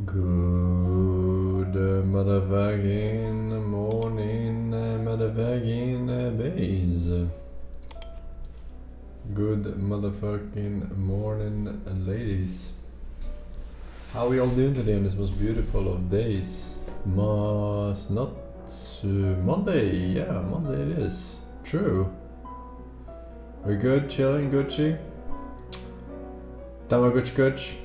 Good motherfucking morning, motherfucking bays. Good motherfucking morning, ladies. How are we all doing today on this most beautiful of days? Monday, yeah, Monday it is. True. We're good, chilling, Gucci. Tamaguchi.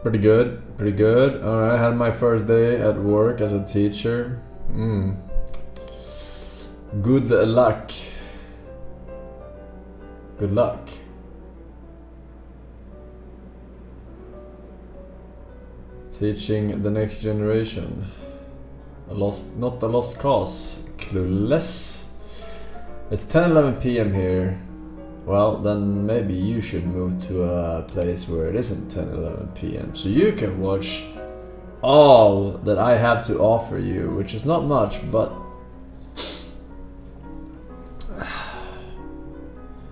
Pretty good. Alright, I had my first day at work as a teacher. Good luck. Good luck. Teaching the next generation. Not a lost cause. Clueless. It's 10:11 p.m. here. Well, then maybe you should move to a place where it isn't 10:11 p.m. so you can watch all that I have to offer you, which is not much, but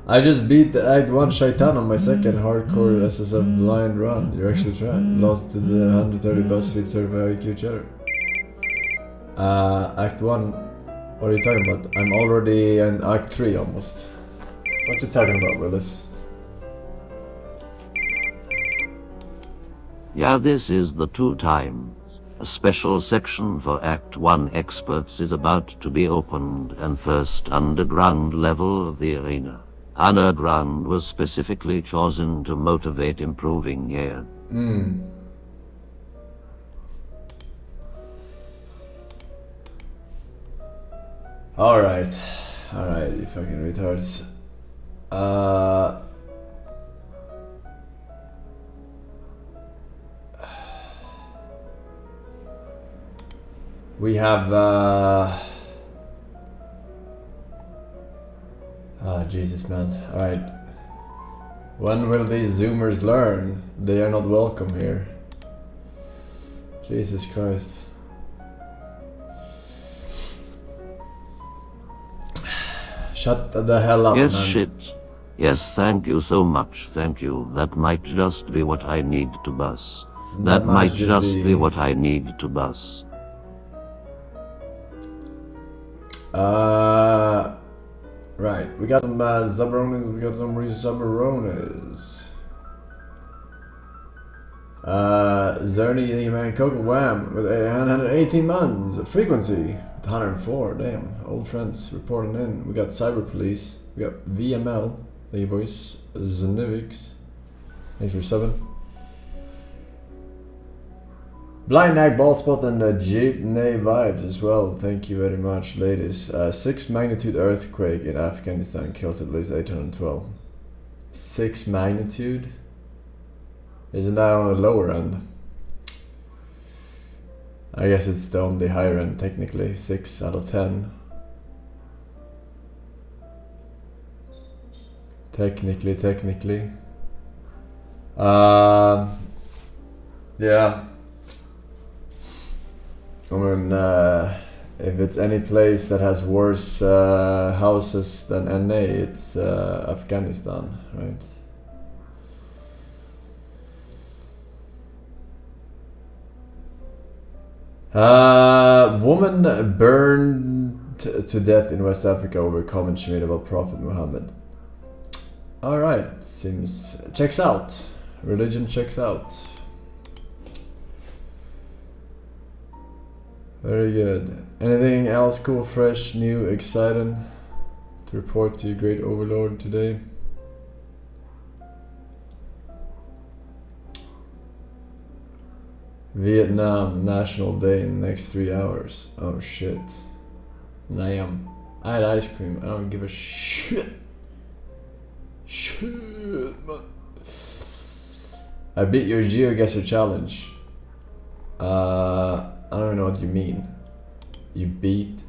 I just beat the Act 1 Shaitan on my second hardcore SSF blind run. You're actually trying. Lost to the 130 BuzzFeed certified IQ cheddar. Act 1, what are you talking about? I'm already in Act 3 almost. What you talking about, Willis? Yeah, this is the 2 times. A special section for Act 1 experts is about to be opened, and first underground level of the arena. Underground was specifically chosen to motivate improving here. Alright, you fucking retards. We have Jesus, man. Alright. When will these Zoomers learn? They are not welcome here. Jesus Christ. Shut the hell up, Yes, man. shit. Yes, thank you so much, thank you. That might just be what I need to bus. That might just be what I need to bus. Right, we got some Zabarones, we got some Zabarones. Zerny Man Coco Wham with 118 months. Frequency 104, damn. Old friends reporting in. We got Cyber Police, we got VML, thank you boys. Zanivix, thanks for 7. Blind Nag, Baldspot, and Jeepney Vibes as well. Thank you very much, ladies. 6 magnitude earthquake in Afghanistan kills at least 812. 6 magnitude? Isn't that on the lower end? I guess it's on the higher end technically. 6 out of 10. Technically. Yeah. I mean, if it's any place that has worse houses than NA, it's Afghanistan, right? Woman burned to death in West Africa over a comment she made about Prophet Muhammad. Alright, seems... checks out. Religion checks out. Very good. Anything else cool, fresh, new, exciting to report to you, great overlord, today? Vietnam National Day in the next 3 hours. Oh shit. Damn. I had ice cream. I don't give a shit. Shit, man. I beat your GeoGuessr challenge. I don't even know what you mean. You beat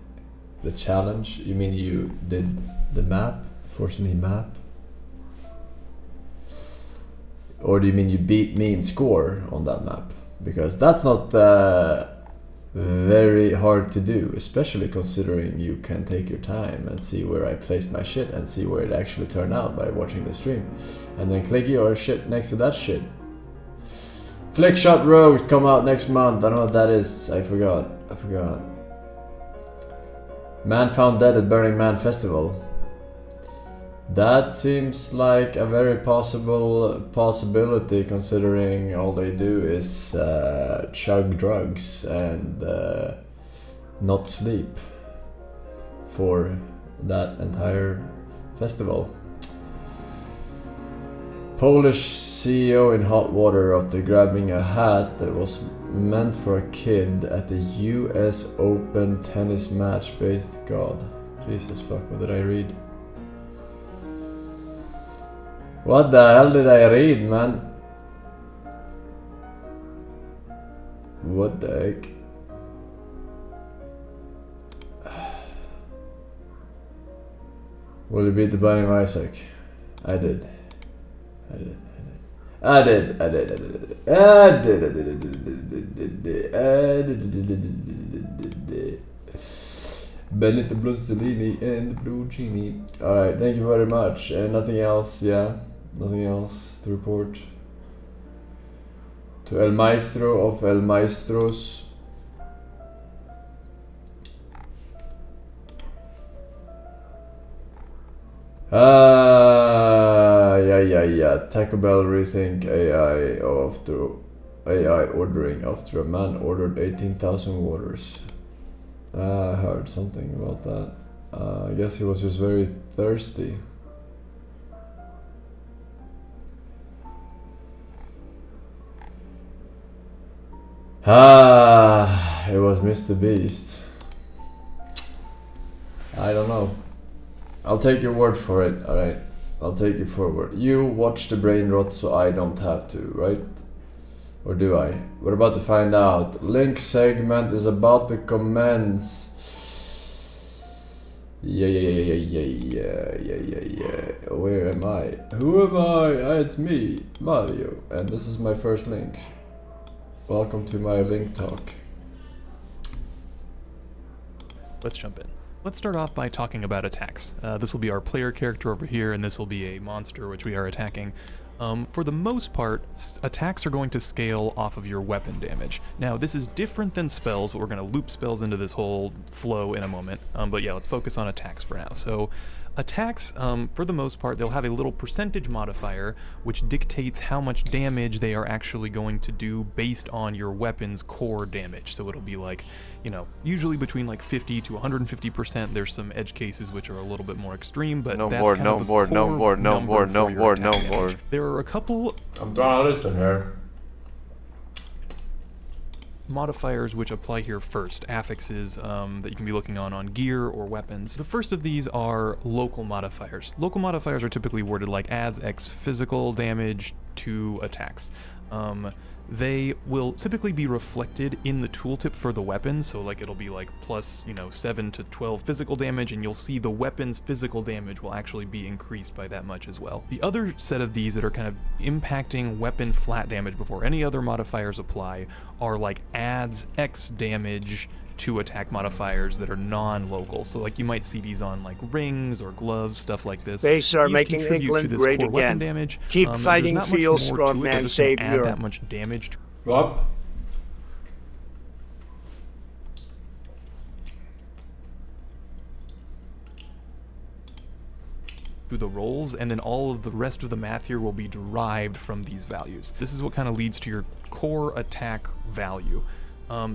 the challenge? You mean you did the map? Forsen map? Or do you mean you beat me in score on that map? Because that's not very hard to do, especially considering you can take your time and see where I place my shit and see where it actually turned out by watching the stream. And then click your shit next to that shit. Flickshot Rogue come out next month. I don't know what that is. I forgot. Man found dead at Burning Man Festival. That seems like a very possibility, considering all they do is chug drugs and not sleep for that entire festival. Polish CEO in hot water after grabbing a hat that was meant for a kid at the US Open tennis match based. God, Jesus fuck, what did I read? What the hell did I read, man? What the heck? Will you beat the Binding of Isaac? I did. Benito Bluzzolini and the Blue Genie. Alright, thank you very much. Nothing else, yeah? Nothing else to report? To El Maestro of El Maestros. Yeah. Taco Bell rethink AI ordering after a man ordered 18,000 waters. I heard something about that. I guess he was just very thirsty. It was Mr. Beast. I don't know. I'll take your word for it, alright? I'll take it forward. You watch the brain rot so I don't have to, right? Or do I? We're about to find out. Link segment is about to commence. Yeah. Where am I? Who am I? It's me, Mario. And this is my first link. Welcome to my link talk. Let's jump in. Let's start off by talking about attacks. This will be our player character over here, and this will be a monster which we are attacking. For the most part, attacks are going to scale off of your weapon damage. Now, this is different than spells, but we're going to loop spells into this whole flow in a moment. But yeah, let's focus on attacks for now. So attacks, for the most part, they'll have a little percentage modifier which dictates how much damage they are actually going to do based on your weapon's core damage. So it'll be like, you know, usually between like 50 to 150%. There's some edge cases which are a little bit more extreme, but no more. There are a couple. I'm trying to listen here. Modifiers which apply here first, affixes that you can be looking on gear or weapons. The first of these are local modifiers. Local modifiers are typically worded like adds X physical damage to attacks. They will typically be reflected in the tooltip for the weapon, so like it'll be like plus, 7 to 12 physical damage, and you'll see the weapon's physical damage will actually be increased by that much as well. The other set of these that are kind of impacting weapon flat damage before any other modifiers apply are like adds X damage to attack modifiers that are non-local. So like you might see these on like rings or gloves, stuff like this. Base are making England great again. Damage. Keep fighting, feel strong, man, save Europe. That much damage. What? To the rolls, and then all of the rest of the math here will be derived from these values. This is what kind of leads to your core attack value.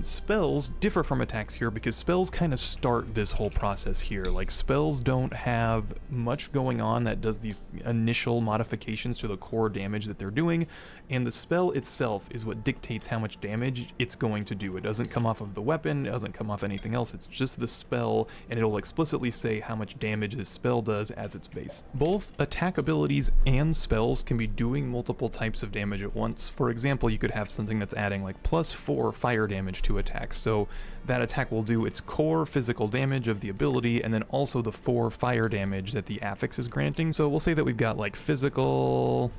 Spells differ from attacks here because spells kind of start this whole process here. Like spells don't have much going on that does these initial modifications to the core damage that they're doing, and the spell itself is what dictates how much damage it's going to do. It doesn't come off of the weapon, it doesn't come off anything else, it's just the spell, and it'll explicitly say how much damage this spell does as its base. Both attack abilities and spells can be doing multiple types of damage at once. For example, you could have something that's adding like +4 fire damage to attacks. So that attack will do its core physical damage of the ability and then also the 4 fire damage that the affix is granting. So we'll say that we've got like physical,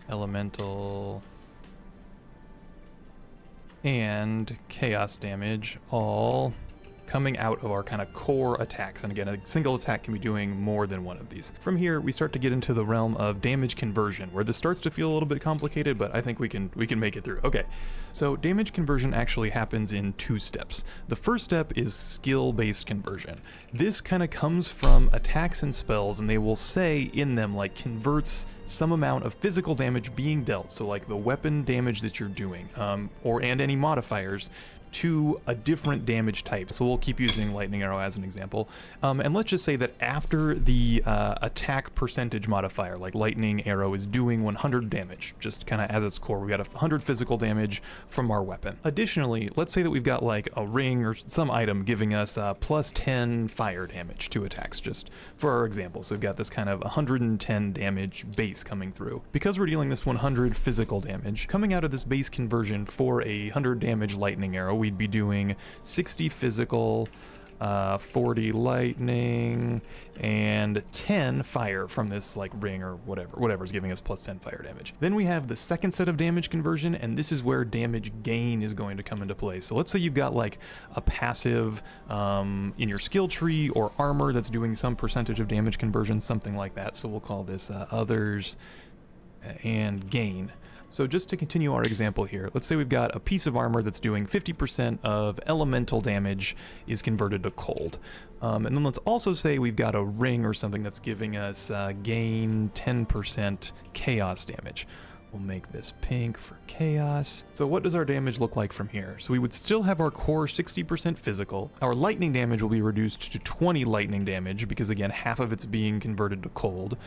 elemental, and chaos damage, all coming out of our kind of core attacks. And again, a single attack can be doing more than one of these. From here, we start to get into the realm of damage conversion, where this starts to feel a little bit complicated, but I think we can make it through. Okay, so damage conversion actually happens in 2 steps. The first step is skill-based conversion. This kind of comes from attacks and spells, and they will say in them, like, converts some amount of physical damage being dealt, so like the weapon damage that you're doing, and any modifiers, to a different damage type. So we'll keep using lightning arrow as an example. And let's just say that after the attack percentage modifier, like lightning arrow is doing 100 damage, just kind of as its core, we got 100 physical damage from our weapon. Additionally, let's say that we've got like a ring or some item giving us plus 10 fire damage to attacks, just for our example. So we've got this kind of 110 damage base coming through. Because we're dealing this 100 physical damage, coming out of this base conversion for a 100 damage lightning arrow, we'd be doing 60 physical, 40 lightning, and 10 fire from this like ring or whatever's giving us plus 10 fire damage. Then we have the second set of damage conversion, and this is where damage gain is going to come into play. So let's say you've got like a passive in your skill tree or armor that's doing some percentage of damage conversion, something like that. So we'll call this others and gain. So just to continue our example here, let's say we've got a piece of armor that's doing 50% of elemental damage is converted to cold. And then let's also say we've got a ring or something that's giving us gain 10% chaos damage. We'll make this pink for chaos. So what does our damage look like from here? So we would still have our core 60% physical. Our lightning damage will be reduced to 20 lightning damage because again, half of it's being converted to cold.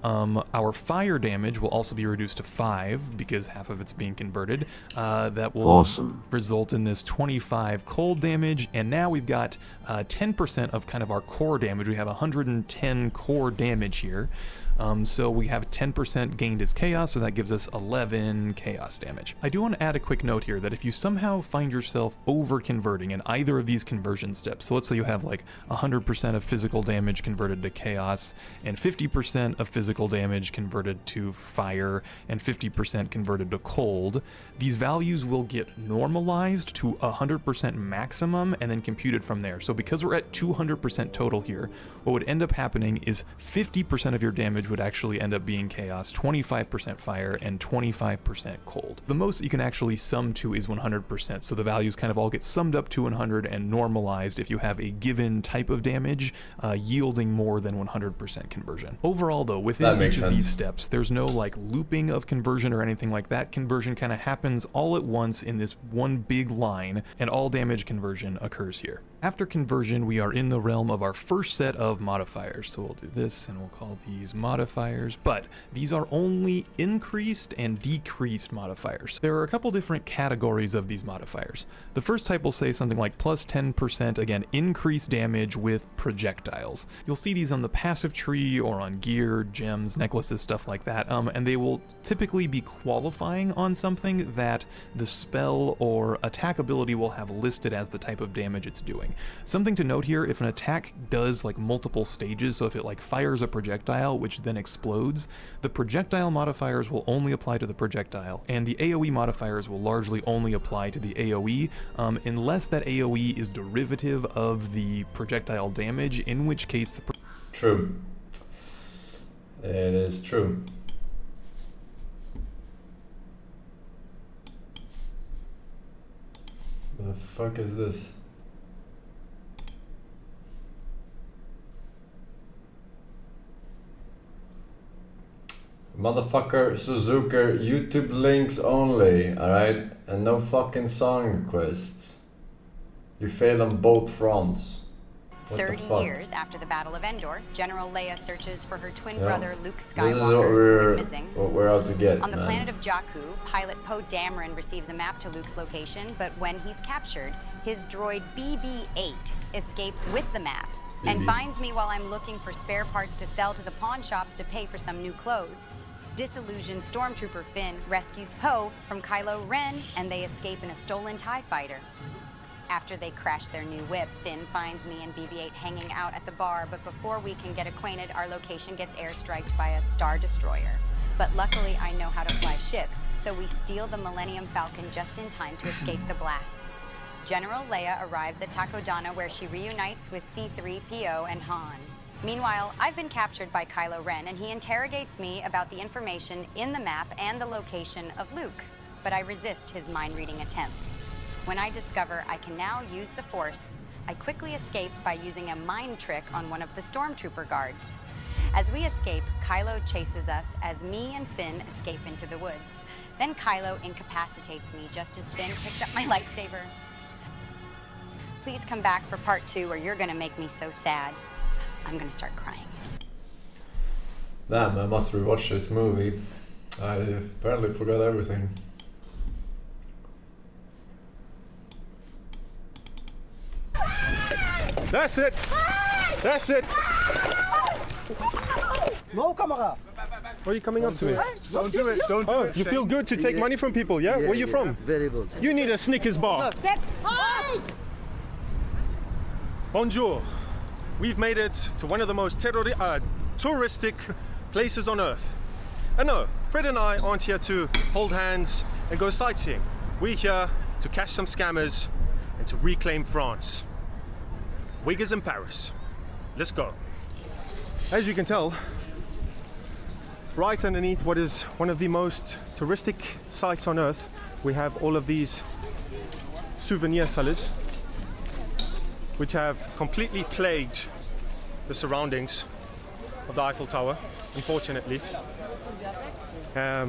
Our fire damage will also be reduced to 5 because half of it's being converted. That will result in this 25 cold damage. And now we've got 10% of kind of our core damage. We have 110 core damage here. So we have 10% gained as chaos, so that gives us 11 chaos damage. I do want to add a quick note here that if you somehow find yourself over-converting in either of these conversion steps, so let's say you have like 100% of physical damage converted to chaos, and 50% of physical damage converted to fire, and 50% converted to cold, these values will get normalized to 100% maximum and then computed from there. So because we're at 200% total here, what would end up happening is 50% of your damage would actually end up being chaos, 25% fire, and 25% cold. The most that you can actually sum to is 100%, so the values kind of all get summed up to 100 and normalized if you have a given type of damage yielding more than 100% conversion. Overall though, within each of these steps, there's no like looping of conversion or anything like that. Conversion kind of happens all at once in this one big line, and all damage conversion occurs here. After conversion, we are in the realm of our first set of modifiers. So we'll do this and we'll call these modifiers, but these are only increased and decreased modifiers. There are a couple different categories of these modifiers. The first type will say something like plus 10%, again, increased damage with projectiles. You'll see these on the passive tree or on gear, gems, necklaces, stuff like that, and they will typically be qualifying on something that the spell or attack ability will have listed as the type of damage it's doing. Something to note here, if an attack does like multiple stages, so if it like fires a projectile which then explodes, the projectile modifiers will only apply to the projectile, and the AoE modifiers will largely only apply to the AoE, unless that AoE is derivative of the projectile damage, in which case the True. It is true. What the fuck is this? Motherfucker, Suzuki, YouTube links only, alright? And no fucking song requests. You failed on both fronts. 30 years after the Battle of Endor, General Leia searches for her twin brother Luke Skywalker, who is missing. What we're out to get, on the planet of Jakku, pilot Poe Dameron receives a map to Luke's location, but when he's captured, his droid BB-8 escapes with the map and finds me while I'm looking for spare parts to sell to the pawn shops to pay for some new clothes. Disillusioned Stormtrooper Finn rescues Poe from Kylo Ren, and they escape in a stolen TIE fighter. After they crash their new whip, Finn finds me and BB-8 hanging out at the bar, but before we can get acquainted, our location gets airstriked by a Star Destroyer. But luckily, I know how to fly ships, so we steal the Millennium Falcon just in time to escape the blasts. General Leia arrives at Takodana, where she reunites with C-3PO and Han. Meanwhile, I've been captured by Kylo Ren, and he interrogates me about the information in the map and the location of Luke. But I resist his mind-reading attempts. When I discover I can now use the Force, I quickly escape by using a mind trick on one of the stormtrooper guards. As we escape, Kylo chases us as me and Finn escape into the woods. Then Kylo incapacitates me just as Finn picks up my lightsaber. Please come back for part 2 or you're gonna make me so sad. I'm gonna start crying. Damn, I must rewatch this movie. I apparently forgot everything. That's it! That's it! No camera! Why are you coming up to me? Don't do it, don't do Oh, it. you feel good to take money from people, yeah? Where are you from? Very good. You need a Snickers bar. Bonjour. We've made it to one of the most touristic places on Earth. And no, Fred and I aren't here to hold hands and go sightseeing. We're here to catch some scammers and to reclaim France. Wig is in Paris. Let's go. As you can tell, right underneath what is one of the most touristic sites on Earth, we have all of these souvenir sellers, which have completely plagued the surroundings of the Eiffel Tower, unfortunately. They're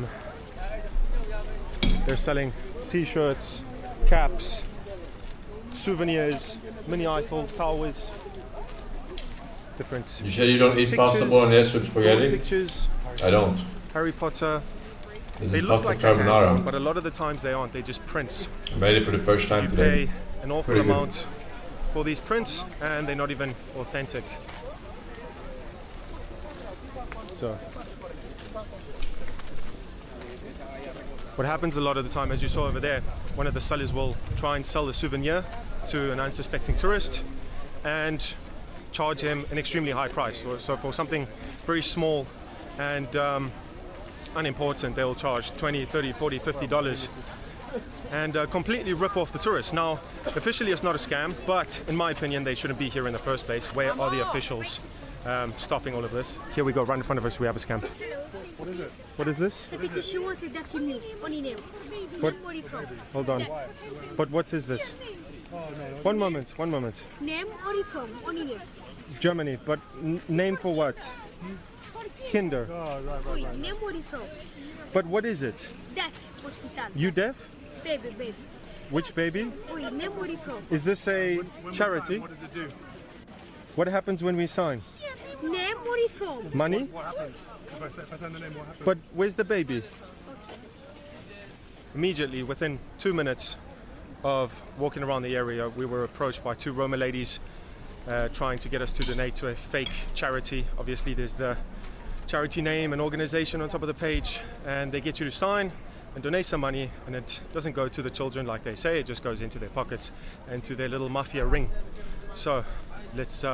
selling t-shirts, caps, souvenirs, mini Eiffel Towers, different You said you don't eat pasta bolognese with spaghetti? pictures, I don't. Harry Potter. This They is look pasta like they're hand-drawn, but carbonara. a lot of the times they aren't. They just prints. I made it for the first time You today. pay an awful Pretty good. amount for these prints, and they're not even authentic. So, what happens a lot of the time, as you saw over there, one of the sellers will try and sell a souvenir to an unsuspecting tourist and charge him an extremely high price. So for something very small and unimportant, they'll charge $20, $30, $40, $50 and completely rip off the tourists. Now, officially it's not a scam, but in my opinion, they shouldn't be here in the first place. Where are the officials stopping all of this? Here we go, right in front of us, we have a scam. What is it? What is this? What? Hold on. But what is this? One moment, one moment. Name or from? Germany, but name for what? Kinder. Name or from? But what is it? Death hospital. You deaf? Baby. Which baby? Name or from? Is this a charity? What does it do? What happens when we sign? Name or from? Money? What happens? If I send the name, what happens? But where's the baby? Immediately, within 2 minutes of walking around the area, we were approached by 2 Roma ladies trying to get us to donate to a fake charity. Obviously, there's the charity name and organization on top of the page, and they get you to sign and donate some money, and it doesn't go to the children like they say, it just goes into their pockets and to their little mafia ring. So let's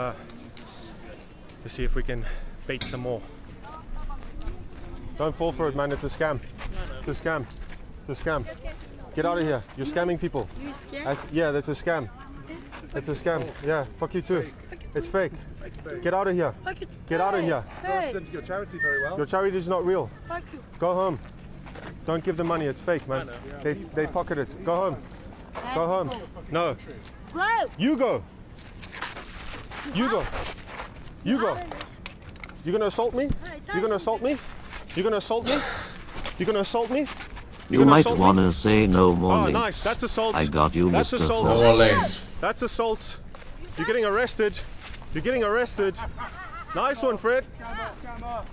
see if we can bait some more. Don't fall for it, man. It's a scam. It's a scam. It's a scam. Get out of here. You're scamming people. You scared? Yeah, that's a scam. It's a scam. Yeah, fuck you too. It's fake. Get out of here. Get out of here. Hey, Send to your charity very well. Your charity is not real. fuck you. Go home. Don't give them money. It's fake, man. They pocket it. Go home. Go home. No. Go. You go. You go. You go. You're gonna assault me? You're gonna assault me? You're gonna assault me? You're gonna assault me? You gonna might assault me? want to say no more Oh, links. nice. That's assault. I got you, That's Mr. assault. No Forsen. more links. That's assault. You're getting arrested. You're getting arrested. Nice one, Fred.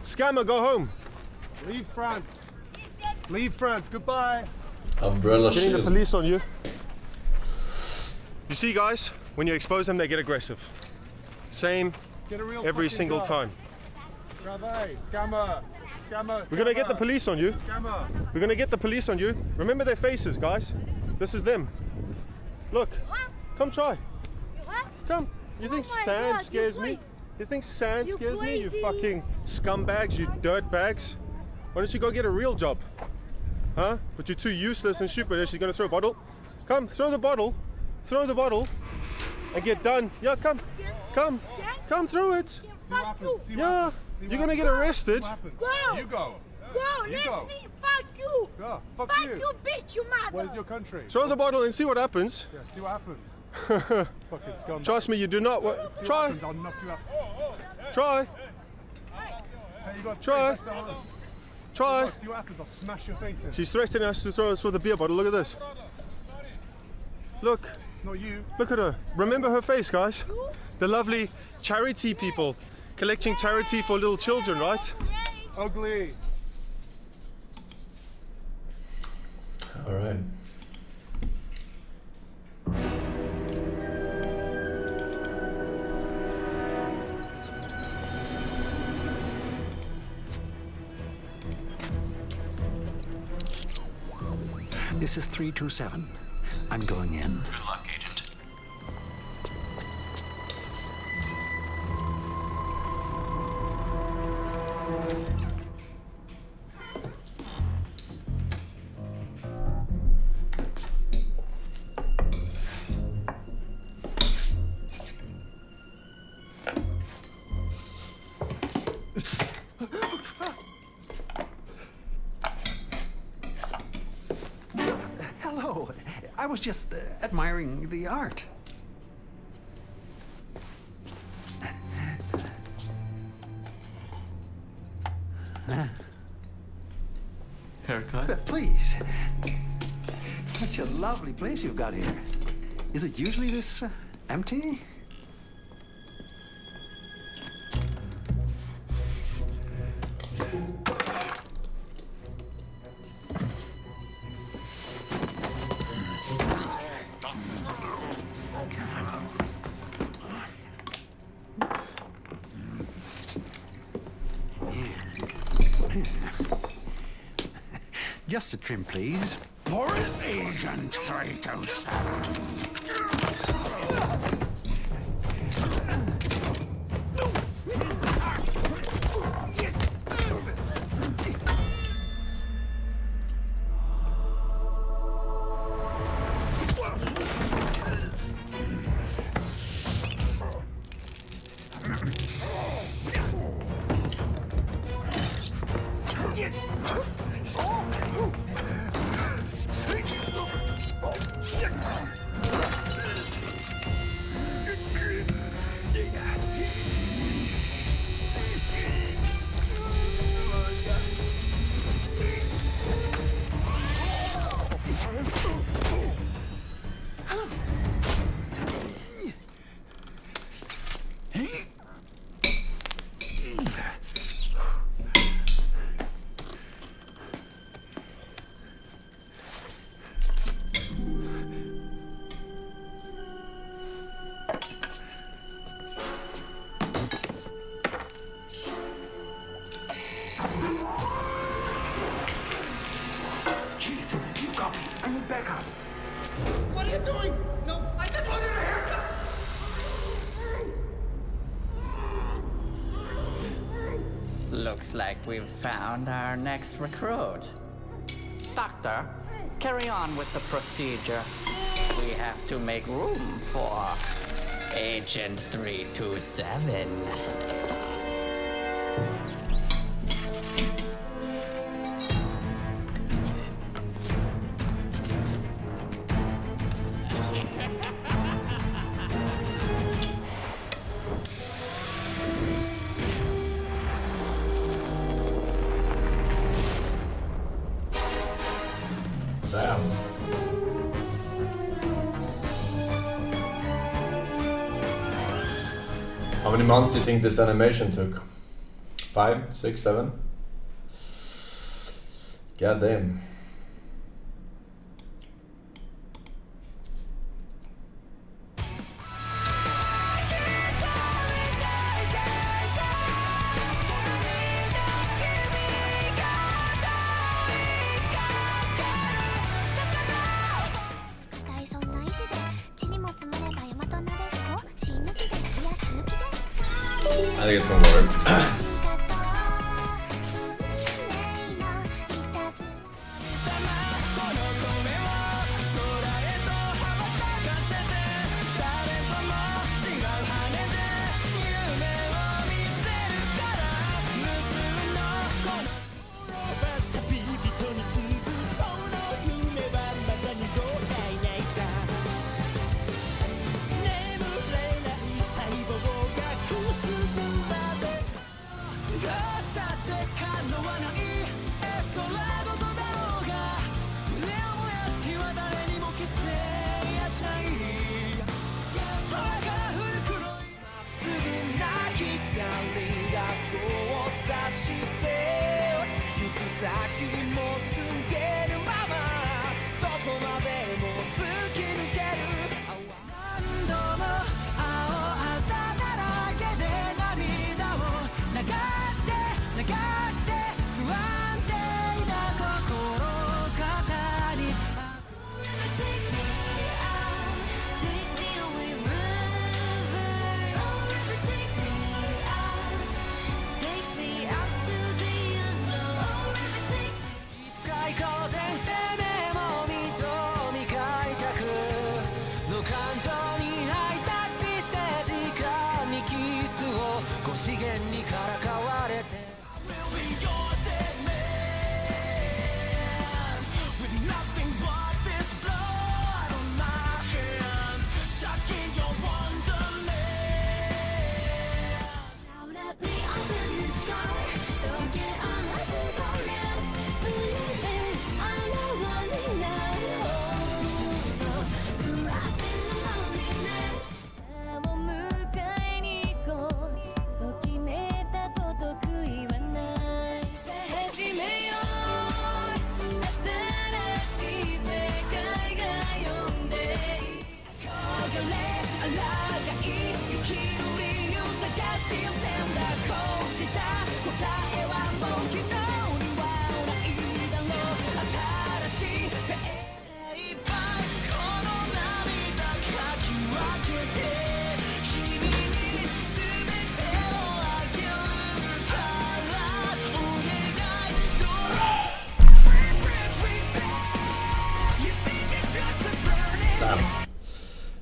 Scammer, go home. Leave France. Leave France. Goodbye. Umbrella Getting the shield. police on you. You see, guys, when you expose them, they get aggressive. Same Get a real every fucking single job. time. Travail. Scammer. Scammer. We're gonna get the police on you. Scammer. We're gonna get the police on you. Remember their faces, guys. This is them. Look. Come try. Come. You think Oh my sand God, scares you me? crazy. You think sand You scares me? You crazy. fucking scumbags, you dirt bags. Why don't you go get a real job? Huh? But you're too useless and stupid. She's gonna throw a bottle. Come, throw the bottle. Throw the bottle. And get done. Yeah, come. Come. Come throw it. See what happens. See what Yeah. happens. See You're what gonna get happens. arrested. See what happens. Go. You go. Go, You let go. me. Fuck you. Yeah, fuck Fuck you. you, bitch, you mother. What is your country? Throw the bottle and see what happens. Yeah, see what happens. Fucking scum. Trust me, you do not. See what Try. happens, I'll knock you out. Try. Hey, you got Try. three, that's the- Try. See what happens, I'll smash your face in. She's threatening us to throw us with a beer bottle. Look at this. Look. Not you. Look at her. Remember her face, guys. The lovely charity people collecting charity for little children, right? Ugly. All right. This is 327. I'm going in. Good luck, Agent. Hello. I was just admiring the art. Haircut? Please. Such a lovely place you've got here. Is it usually this empty? Just a trim, please. Boris Agent Kratos. Chief, you copy. I need backup. What are you doing? No, I just wanted a haircut. Looks like we've found our next recruit. Doctor, carry on with the procedure. We have to make room for Agent 327. Damn. How many months do you think this animation took? 5, 6, 7? God damn. I think it's gonna work.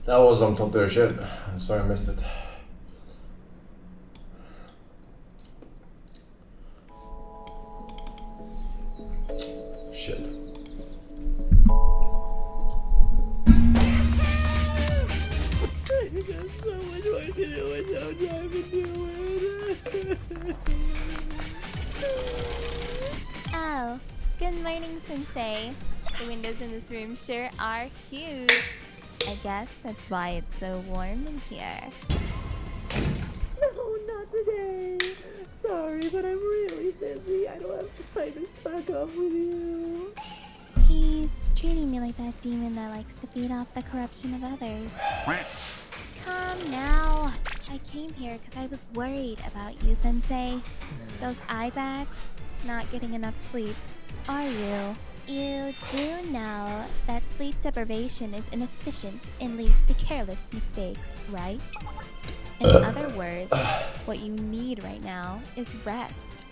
That was on top of your shit. Sorry I missed it. Shit. Oh, good morning, Sensei. The windows in this room sure are huge. I guess that's why it's so warm in here. No, not today. Sorry, but I'm really busy. I don't have to play this fuck off with you. He's treating me like that demon that likes to feed off the corruption of others. Come now. I came here because I was worried about you, Sensei. Those eye bags, not getting enough sleep. Are you? You do know that sleep deprivation is inefficient and leads to careless mistakes, right? In other words, what you need right now is rest.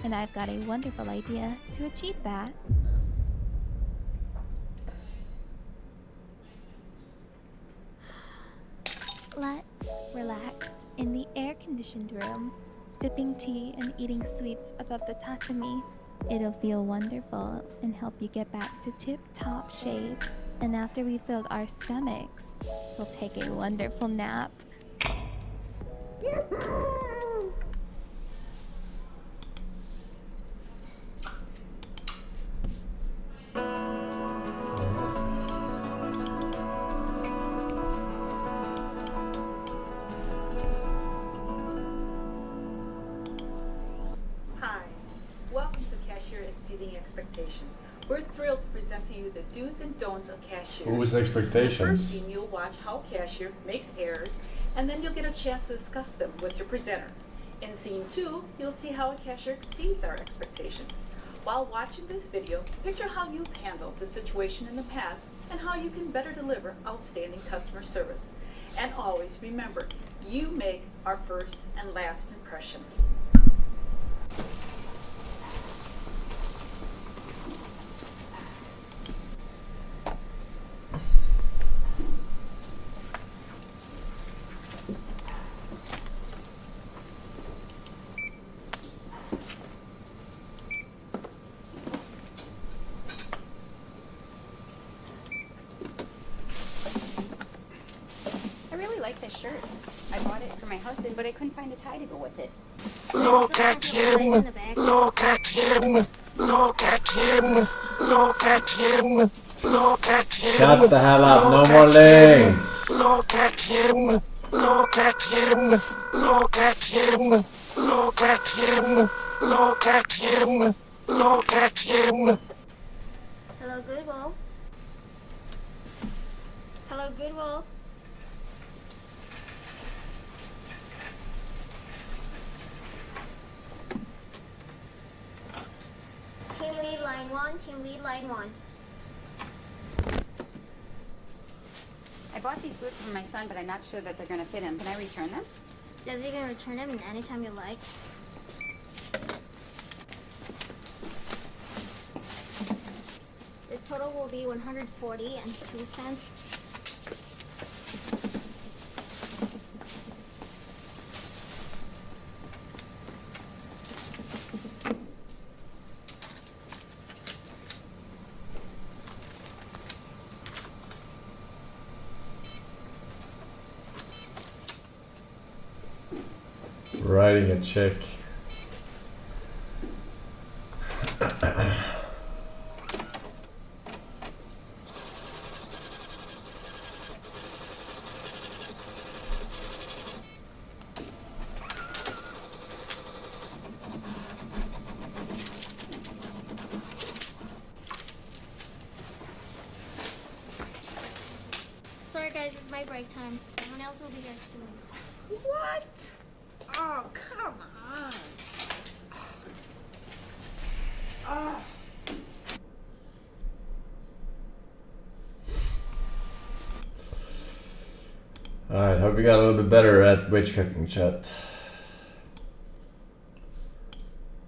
And I've got a wonderful idea to achieve that. Let's relax in the air-conditioned room, sipping tea and eating sweets above the tatami. It'll feel wonderful and help you get back to tip-top shape. And after we've filled our stomachs, we'll take a wonderful nap. Expectations. We're thrilled to present to you the do's and don'ts of cashier. Whose expectations? In the first scene, you'll watch how cashier makes errors, and then you'll get a chance to discuss them with your presenter. In scene 2, you'll see how a cashier exceeds our expectations. While watching this video, picture how you've handled the situation in the past and how you can better deliver outstanding customer service. And always remember, you make our first and last impression. This shirt. I bought it for my husband, but I couldn't find a tie to go with it. Look at him! Look at him! Look at him! Look at him! Look at him! Shut the hell up, no more links! Look at him! Look at him! Look at him! Look at him! Look at him! Look at him. Hello, Goodwill. Hello, Goodwill. Team lead line 1, team lead line 1. I bought these boots for my son, but I'm not sure that they're going to fit him. Can I return them? Does he can return them anytime you like? The total will be 140.02 cents. Writing a check. Sorry guys, it's my break time. Someone else will be here soon. What? Oh, come on. Oh. Alright, hope you got a little bit better at witch cooking, chat.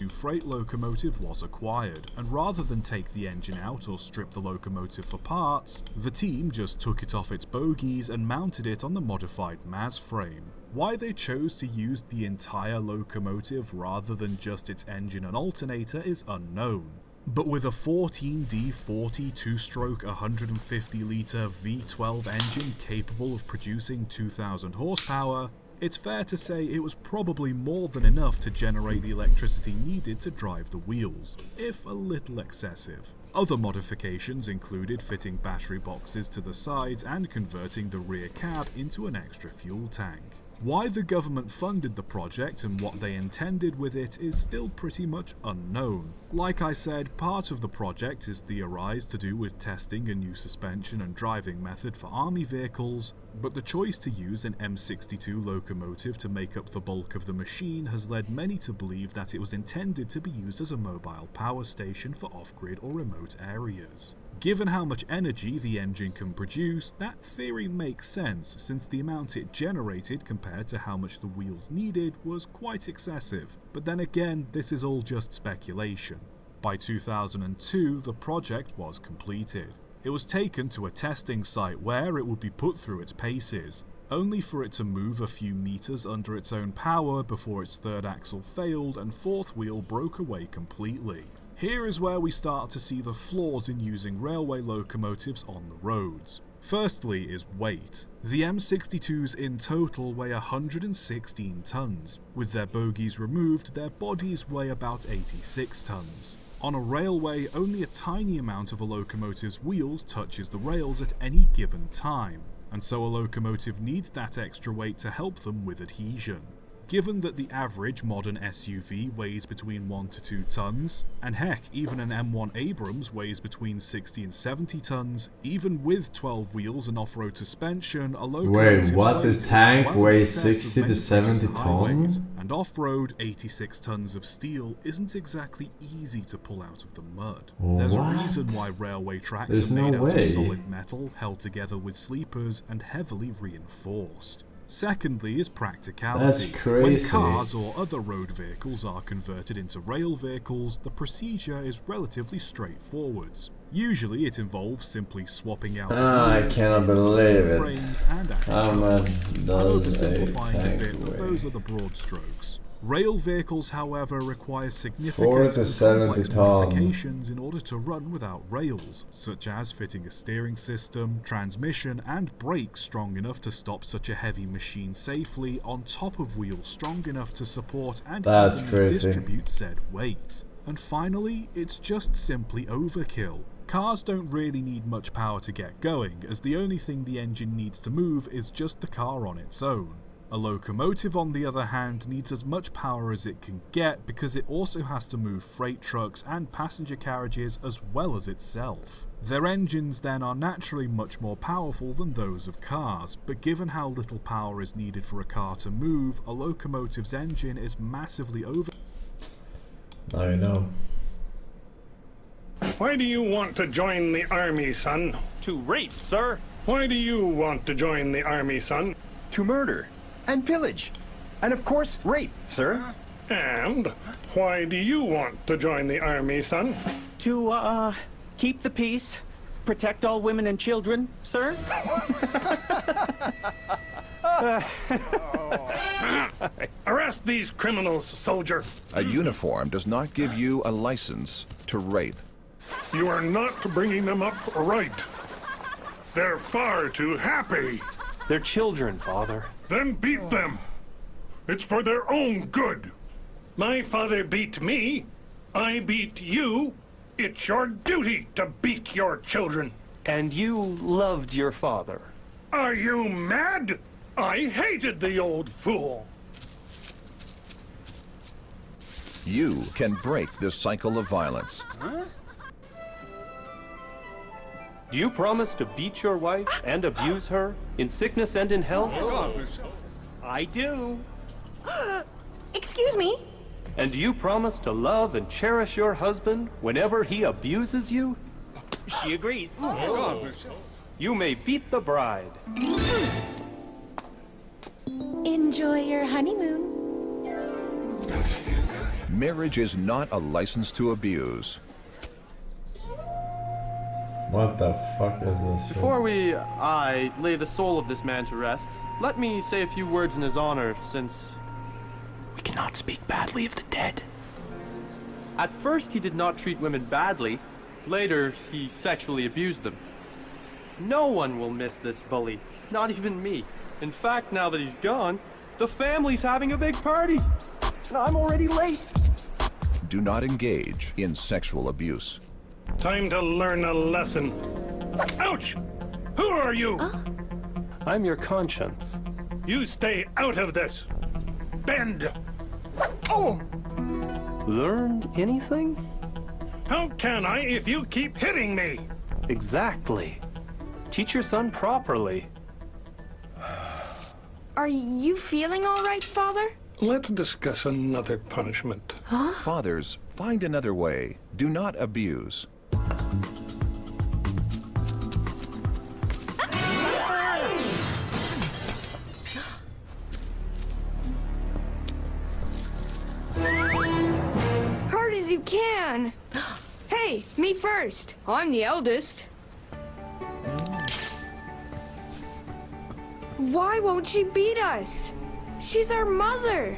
New freight locomotive was acquired, and rather than take the engine out or strip the locomotive for parts, the team just took it off its bogies and mounted it on the modified MAS frame. Why they chose to use the entire locomotive rather than just its engine and alternator is unknown. But with a 14D40 two-stroke 150-litre V12 engine capable of producing 2,000 horsepower, it's fair to say it was probably more than enough to generate the electricity needed to drive the wheels, if a little excessive. Other modifications included fitting battery boxes to the sides and converting the rear cab into an extra fuel tank. Why the government funded the project and what they intended with it is still pretty much unknown. Like I said, part of the project is theorized to do with testing a new suspension and driving method for army vehicles, but the choice to use an M62 locomotive to make up the bulk of the machine has led many to believe that it was intended to be used as a mobile power station for off-grid or remote areas. Given how much energy the engine can produce, that theory makes sense since the amount it generated compared to how much the wheels needed was quite excessive. But then again, this is all just speculation. By 2002, the project was completed. It was taken to a testing site where it would be put through its paces, only for it to move a few meters under its own power before its third axle failed and fourth wheel broke away completely. Here is where we start to see the flaws in using railway locomotives on the roads. Firstly is weight. The M62s in total weigh 116 tons. With their bogies removed, their bodies weigh about 86 tons. On a railway, only a tiny amount of a locomotive's wheels touches the rails at any given time, and so a locomotive needs that extra weight to help them with adhesion. Given that the average modern SUV weighs between 1 to 2 tons, and heck, even an M1 Abrams weighs between 60 and 70 tons, even with 12 wheels and off-road suspension, a locomotive's Wait, what? This tank weighs 60 to 70 tons? And off-road, 86 tons of steel isn't exactly easy to pull out of the mud. There's a reason why railway tracks are made out of solid metal, held together with sleepers, and heavily reinforced. Secondly is practicality. That's crazy. When cars or other road vehicles are converted into rail vehicles, the procedure is relatively straightforward. Usually it involves simply swapping out I cannot believe it. frames and How much I'm does a oversimplifying a tank bit, but weigh? those are the broad strokes. Rail vehicles, however, require 40 significant to and 70 complex ton. modifications in order to run without rails, such as fitting a steering system, transmission, and brakes strong enough to stop such a heavy machine safely, on top of wheels strong enough to support and That's evenly crazy. distribute said weight. And finally, it's just simply overkill. Cars don't really need much power to get going, as the only thing the engine needs to move is just the car on its own. A locomotive, on the other hand, needs as much power as it can get because it also has to move freight trucks and passenger carriages as well as itself. Their engines then are naturally much more powerful than those of cars, but given how little power is needed for a car to move, a locomotive's engine is massively over... Now you know. Why do you want to join the army, son? To rape, sir. Why do you want to join the army, son? To murder. And pillage. And of course, rape, sir. And why do you want to join the army, son? To, keep the peace, protect all women and children, sir. Arrest these criminals, soldier. A uniform does not give you a license to rape. You are not bringing them up right. They're far too happy. They're children, Father. Then beat them. It's for their own good. My father beat me. I beat you. It's your duty to beat your children. And you loved your father. Are you mad? I hated the old fool. You can break this cycle of violence. Huh? Do you promise to beat your wife and abuse her in sickness and in health? I do. Excuse me? And do you promise to love and cherish your husband whenever he abuses you? She agrees. You may beat the bride. Enjoy your honeymoon. Marriage is not a license to abuse. What the fuck is this? Before we lay the soul of this man to rest, let me say a few words in his honor, since we cannot speak badly of the dead. At first, he did not treat women badly. Later, he sexually abused them. No one will miss this bully, not even me. In fact, now that he's gone, the family's having a big party. And I'm already late. Do not engage in sexual abuse. Time to learn a lesson. Ouch! Who are you? I'm your conscience. You stay out of this. Bend. Oh! Learned anything? How can I if you keep hitting me? Exactly. Teach your son properly. Are you feeling all right, Father? Let's discuss another punishment. Huh? Fathers, find another way. Do not abuse. Hard as you can. Hey, me first. I'm the eldest. Why won't she beat us? She's our mother.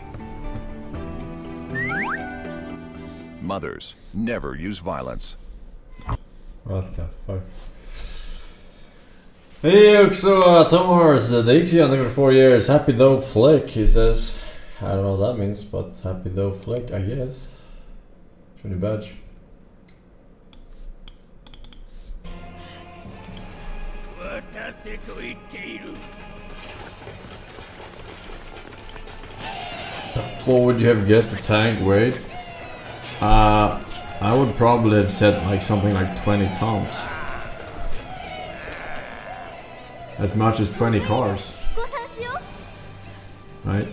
Mothers, never use violence. What the fuck? Hey, också Thomas, det gick sedan for 4 years. Happy though flick, he says. I don't know what that means, but happy though flick, I guess. Show new badge. What would you have guessed the tank weighed? I would probably have said like something like 20 tons. As much as 20 cars. Right?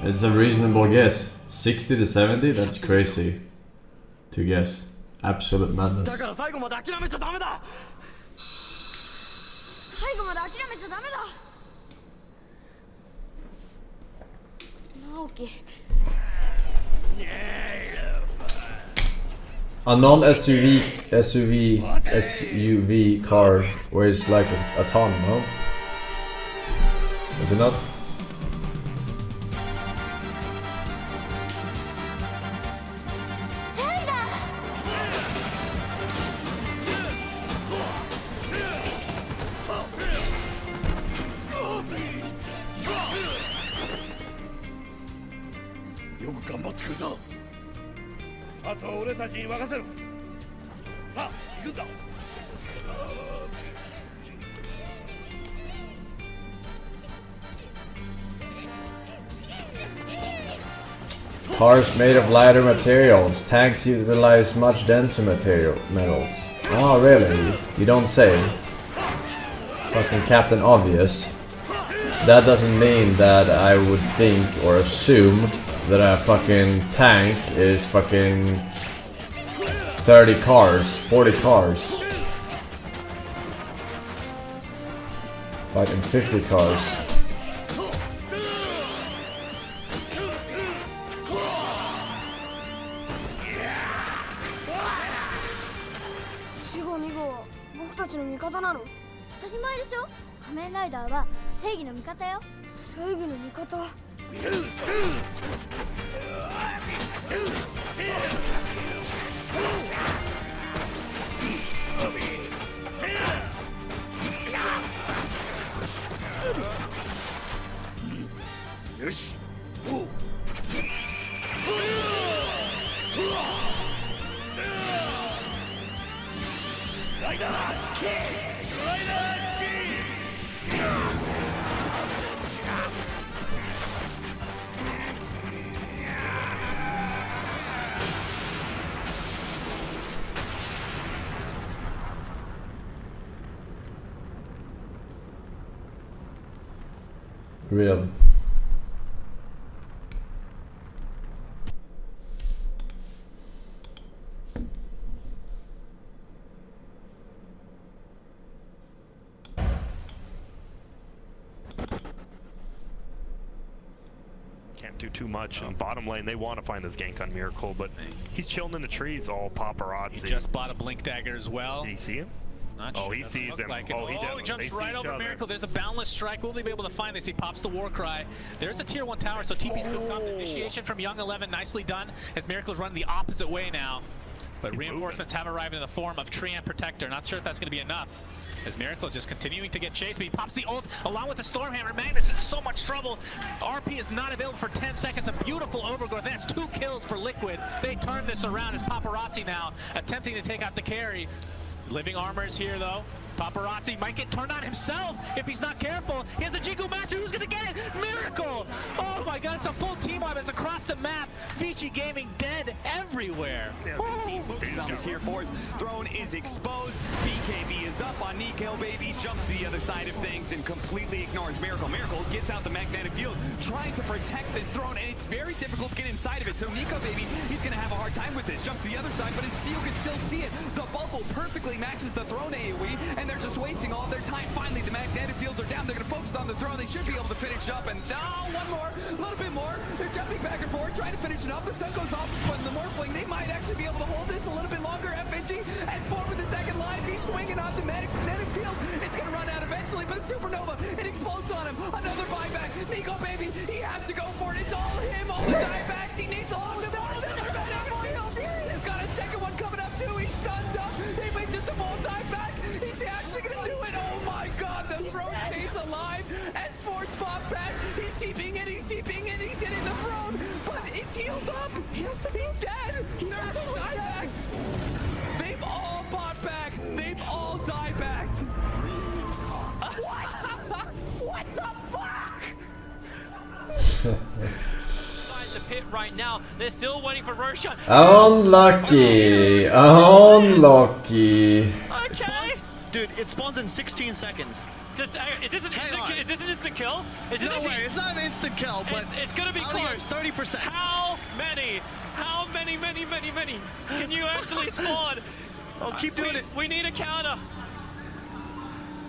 It's a reasonable guess. 60 to 70? That's crazy to guess. Absolute madness. A non-SUV car weighs like a ton, no? Is it not? Cars made of lighter materials. Tanks utilize much denser metals. Oh, really? You don't say. Fucking Captain Obvious. That doesn't mean that I would think or assume that a fucking tank is fucking 30 cars, 40 cars. Fucking 50 cars. Real. Can't do too much. On bottom lane, they want to find this gank on Miracle, but he's chilling in the trees, all paparazzi. He just bought a Blink Dagger as well. Did he see him? Not Oh, sure. he sees him. Like Oh, he he jumps right over Miracle. There's a boundless strike. Will they be able to find this? He pops the war cry. There's a tier 1 tower, so TP's going to come. Initiation from Young 11. Nicely done. As Miracle's running the opposite way now. But reinforcements have arrived in the form of Tree and Protector. Not sure if that's going to be enough. As Miracle is just continuing to get chased, but he pops the ult along with the Stormhammer. Magnus in so much trouble. RP is not available for 10 seconds. A beautiful overgrowth. That's 2 kills for Liquid. They turn this around as Paparazzi now attempting to take out the carry. Living Armor is here though. Paparazzi might get turned on himself if he's not careful. He has a Jigu Master. Who's going to get it? Miracle! Oh my god, it's a full team wipe. It's across the map. Vici Gaming dead everywhere. Some tier 4s. Throne is exposed. BKB is up on Nico Baby. Jumps to the other side of things and completely ignores Miracle. Miracle gets out the magnetic field, trying to protect this throne, and it's very difficult to get inside of it. So Nico Baby, he's going to have a hard time with this. Jumps to the other side, but you can still see it. The bubble perfectly matches the throne AoE, and they're just wasting all their time. Finally, the magnetic fields are down. They're going to focus on the throne. They should be able to finish up. And one more, a little bit more. They're jumping back and forth, trying to finish it up. The sun goes off, but the Morphling, they might actually be able to hold this a little bit longer. FNG has formed with the second line. He's swinging off the magnetic field. It's going to run out eventually, but the Supernova, it explodes on him. Another buyback. Nico Baby, he has to go for it. It's all him, all the diebacks. He needs a lot of them. He's got a second one coming up too. He's stunned up. They made just a full dieback. He's actually going to do it. Oh my god, the throne stays alive. S4's pop back. He's TPing it, he's hitting the throne, but it's healed up. He's dead. There's no diebacks. They've all bought back. They've all diebacked. What the fuck? The pit right now. They're still waiting for Roshan. Unlucky. Unlucky. Okay. Dude, it spawns in 16 seconds. Is this an instant kill? Is this no way, it's not an instant kill, but it's gonna be close. 30%. How many? Many? Can you actually spawn? Oh, keep doing it. We need a counter.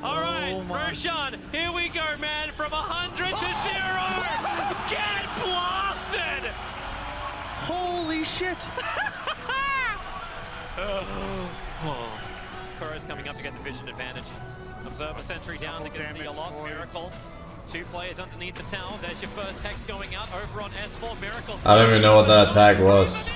All right, Roshan, here we go, man. From 100 to 0. Get blasted! Holy shit! Kuro's coming up to get the vision advantage. Observer sentry down to get the lot. Miracle. 2 players underneath the tower. There's your first hex going out over on S4. Miracle. I don't even know what that attack was.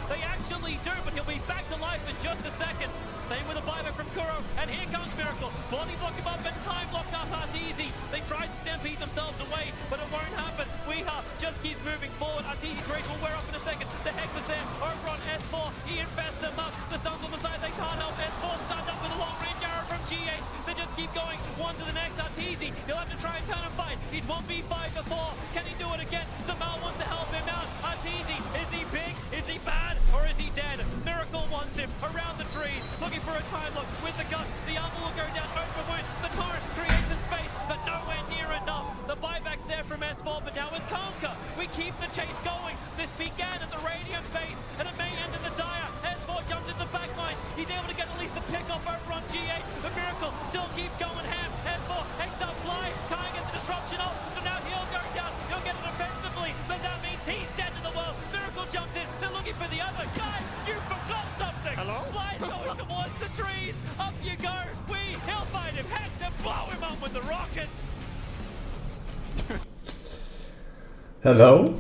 They actually do, but he'll be back to life in just a second. Same with a buyback from Kuro, and here comes Miracle. Body block him up and time locked up Arteezy. They tried to stampede themselves away, but it won't happen. Weeha just keeps moving forward. Arteezy's rage will wear off in a second. The S4, can he do it again? Samal wants to help him out. Arteezy, is he big? Is he bad? Or is he dead? Miracle wants him around the trees, looking for a time lock with the gun. The armor will go down over wound. The torrent creates some space, but nowhere near enough. The buyback's there from S4, but now it's Conker. We keep the chase going. This began at the Radiant base, and it may end in the Dire. S4 jumps in the back lines. He's able to get at least the pick off over on G8. The Miracle still keeps going ham. S4 heads up fly, can't get the disruption off, so now he'll go down. He'll get it offensively, but that means he's dead to the world. Miracle jumps in. They're looking for the other guy. You forgot something. Hello? Fly's going towards the trees. Up you go. He'll find him. Heck to blow him up with the rockets. Hello?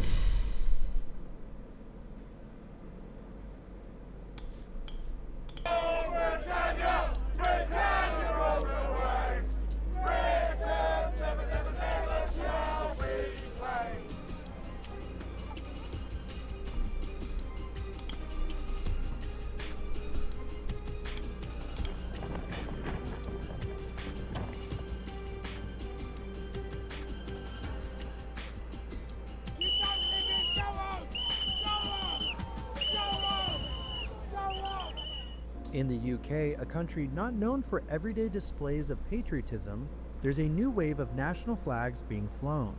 In the UK, a country not known for everyday displays of patriotism, there's a new wave of national flags being flown.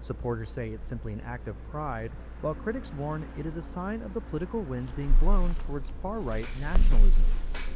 Supporters say it's simply an act of pride, while critics warn it is a sign of the political winds being blown towards far-right nationalism.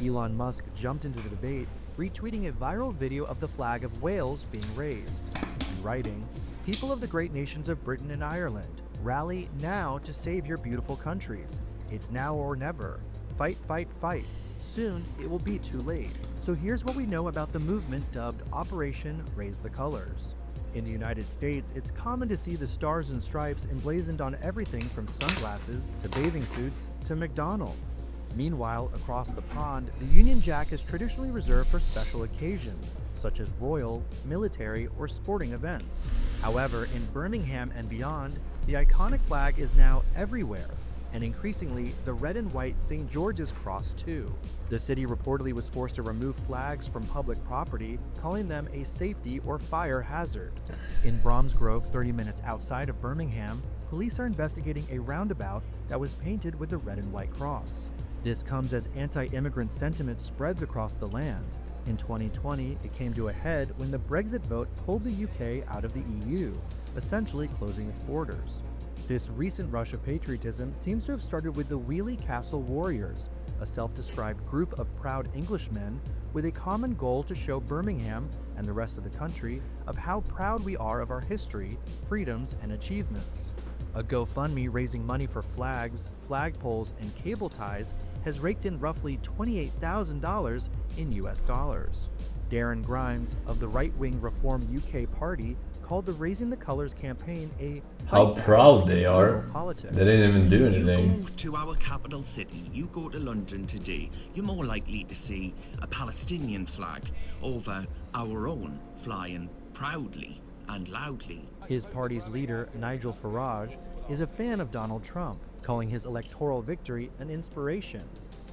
Elon Musk jumped into the debate, retweeting a viral video of the flag of Wales being raised, and writing, "People of the great nations of Britain and Ireland, rally now to save your beautiful countries. It's now or never. Fight, fight, fight. Soon it will be too late." So here's what we know about the movement dubbed Operation Raise the Colors. In the United States, it's common to see the stars and stripes emblazoned on everything from sunglasses to bathing suits to McDonald's. Meanwhile, across the pond, the Union Jack is traditionally reserved for special occasions, such as royal, military, or sporting events. However, in Birmingham and beyond, the iconic flag is now everywhere, and increasingly, the red and white St. George's Cross too. The city reportedly was forced to remove flags from public property, calling them a safety or fire hazard. In Bromsgrove, 30 minutes outside of Birmingham, police are investigating a roundabout that was painted with the red and white cross. This comes as anti-immigrant sentiment spreads across the land. In 2020, it came to a head when the Brexit vote pulled the UK out of the EU, essentially closing its borders. This recent rush of patriotism seems to have started with the Wheelie Castle Warriors, a self-described group of proud Englishmen with a common goal to show Birmingham and the rest of the country of how proud we are of our history, freedoms, and achievements. A GoFundMe raising money for flags, flagpoles, and cable ties has raked in roughly $28,000 in US dollars. Darren Grimes of the right-wing Reform UK Party called the Raising the Colors campaign a How proud they are. They didn't even do You anything. go to our capital city, you go to London today, you're more likely to see a Palestinian flag over our own flying proudly and loudly. His party's leader, Nigel Farage, is a fan of Donald Trump, calling his electoral victory an inspiration.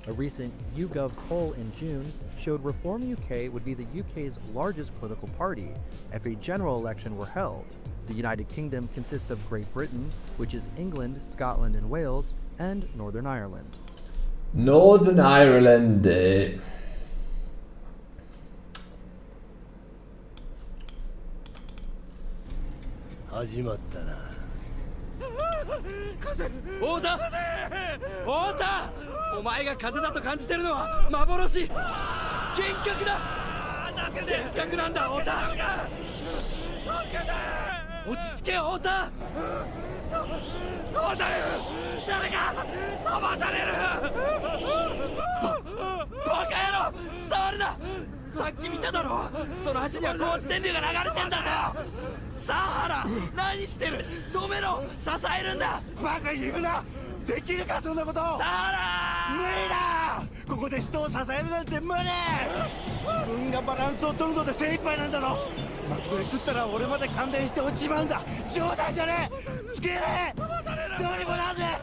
A recent YouGov poll in June showed Reform UK would be the UK's largest political party if a general election were held. The United Kingdom consists of Great Britain, which is England, Scotland, and Wales, and Northern Ireland. Northern Ireland. 始まったな。風！太田！太田！お前が風だと感じてるのは幻！幻覚だ！幻覚なんだ、太田！落ち着け、太田！飛ばされる！誰か飛ばされる！バカ野郎！触るな！さっき見ただろ！その橋には高圧電流が流れてんだぞ！サハラ！何してる！止めろ！支えるんだ！バカ言うな！できるかそんなこと！サハラ！無理だ！ここで人を支えるなんて無理！自分がバランスを取るので精一杯なんだぞ！巻き添え食ったら俺まで感電して落ちちまうんだ！冗談じゃねえ！つけねえ！どうにもなんね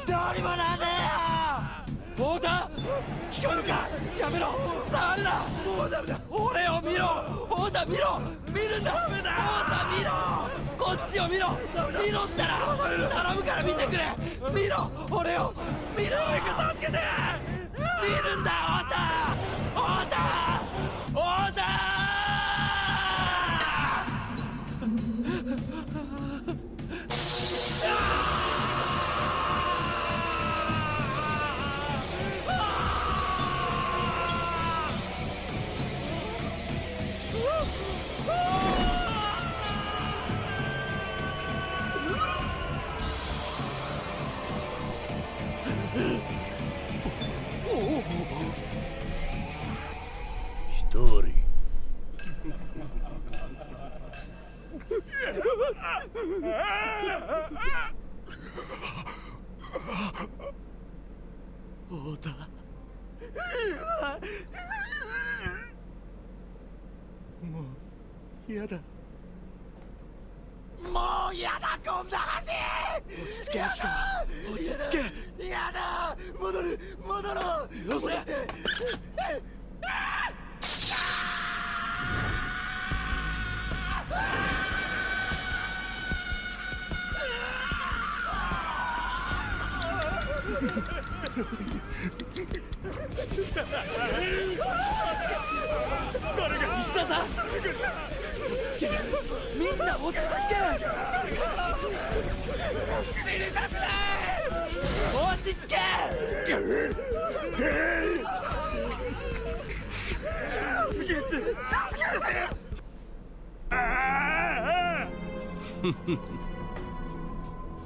え！どうにもなんねえよ！太田！聞こえるかやめろ触るなもうダメだ俺を見ろ太田見ろ見るんだ太田見ろこっちを見ろ見ろったら頼むから見てくれ見ろ俺を見ろ助けて見るんだ太田もうやだこんな橋落ち着け秋川落ち着けやだ戻ろうよせって誰が石田さん落ち着けみんな落ち着け死にたくない落ち着け助けて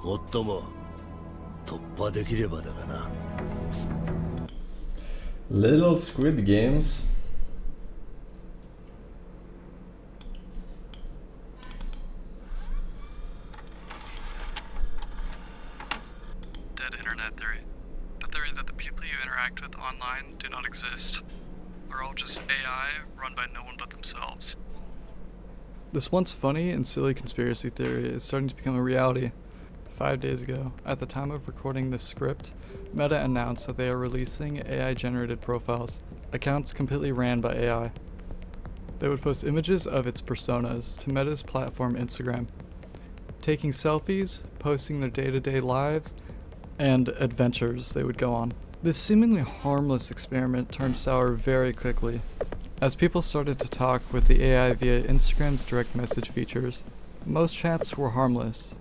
夫も突破できればだがな Little Squid Games. Dead internet theory. The theory that the people you interact with online do not exist. Are all just AI run by no one but themselves. This once funny and silly conspiracy theory is starting to become a reality. 5 days ago, at the time of recording this script, Meta announced that they are releasing AI-generated profiles, accounts completely ran by AI. They would post images of its personas to Meta's platform Instagram, taking selfies, posting their day-to-day lives, and adventures they would go on. This seemingly harmless experiment turned sour very quickly, as people started to talk with the AI via Instagram's direct message features. Most chats were harmless,